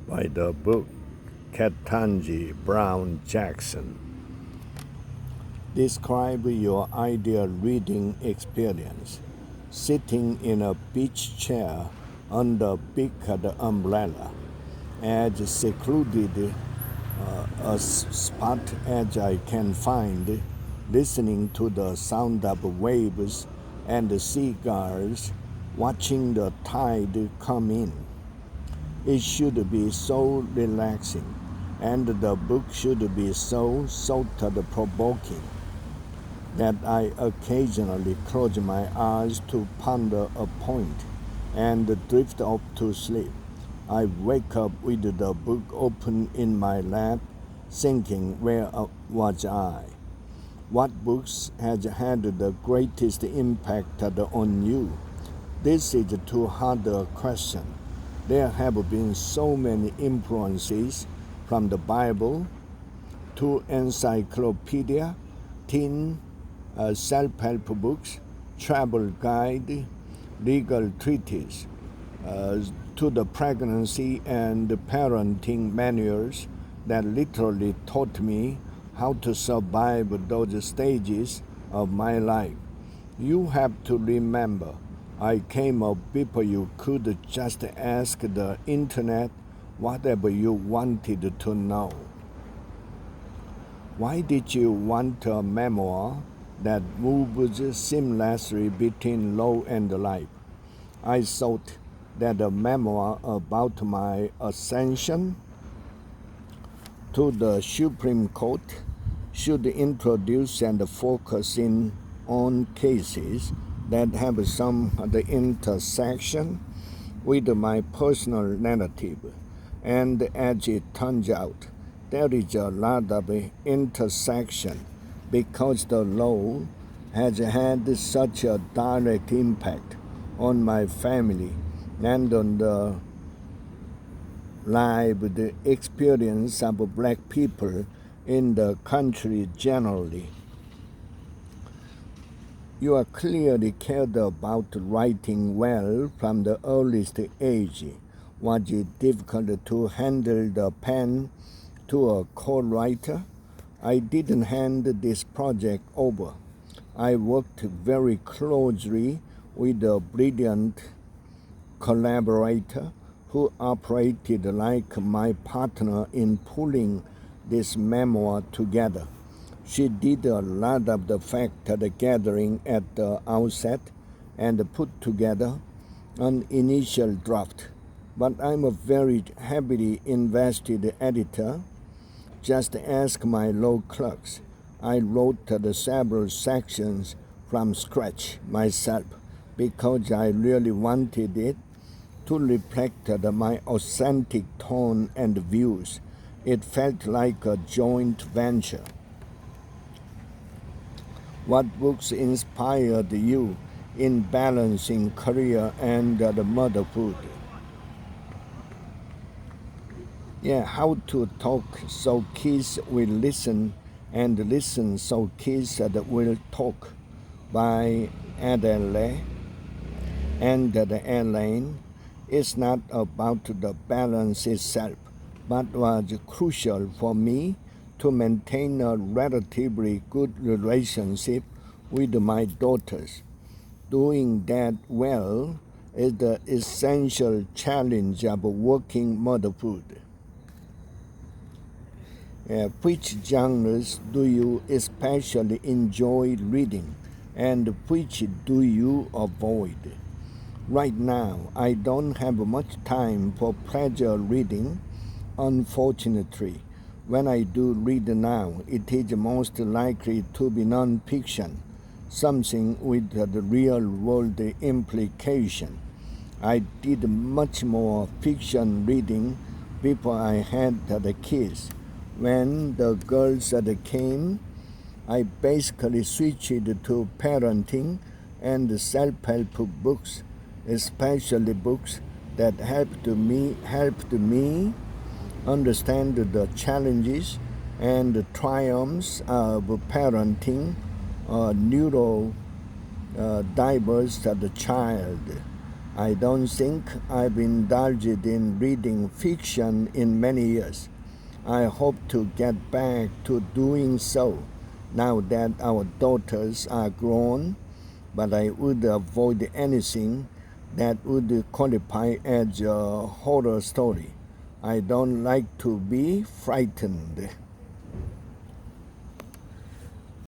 by the book Ketanji Brown Jackson. Describe your ideal reading experience. Sitting in a beach chair under a big umbrella, as secluded a spot as I can find, listening to the sound of waves and the seagulls, watching the tide come in. It should be so relaxing, and the book should be so thought-provoking that I occasionally close my eyes to ponder a point and drift off to sleep. I wake up with the book open in my lap, thinking, where was I? What books has had the greatest impact on you? This is too hard a question. There have been so many influences, from the Bible to encyclopedia, teen self-help books, travel guide, legal treatise, to the pregnancy and parenting manuals that literally taught me how to survive those stages of my life. You have to remember, I came up before you could just ask the internet whatever you wanted to know. Why did you want a memoir that moves seamlessly between law and life? I thought that a memoir about my ascension to the Supreme Court should introduce and focus in on cases that have some of the intersection with my personal narrative. And as it turns out, there is a lot of intersection because the law has had such a direct impact on my family and on the lived experience of black people in the country generally. You are clearly cared about writing well from the earliest age. Was it difficult to handle the pen to a co-writer? I didn't hand this project over. I worked very closely with a brilliant collaborator who operated like my partner in pulling this memoir together. She did a lot of the fact-gathering at the outset and put together an initial draft. But I'm a very heavily invested editor. Just ask my law clerks. I wrote the several sections from scratch myself because I really wanted it to reflect my authentic tone and views. It felt like a joint venture. What books inspired you in balancing career and motherhood? How to talk so kids will listen and listen so kids will talk by Adele and Elaine. It's not about the balance itself, but was crucial for me to maintain a relatively good relationship with my daughters. Doing that well is the essential challenge of working motherhood. Which genres do you especially enjoy reading, and which do you avoid? Right now, I don't have much time for pleasure reading, unfortunately. When I do read now, it is most likely to be non-fiction, something with the real-world implication. I did much more fiction reading before I had the kids. When the girls came, I basically switched to parenting and self-help books, especially books that helped me understand the challenges and the triumphs of parenting a neurodiverse child. I don't think I've indulged in reading fiction in many years. I hope to get back to doing so now that our daughters are grown, but I would avoid anything that would qualify as a horror story. I don't like to be frightened.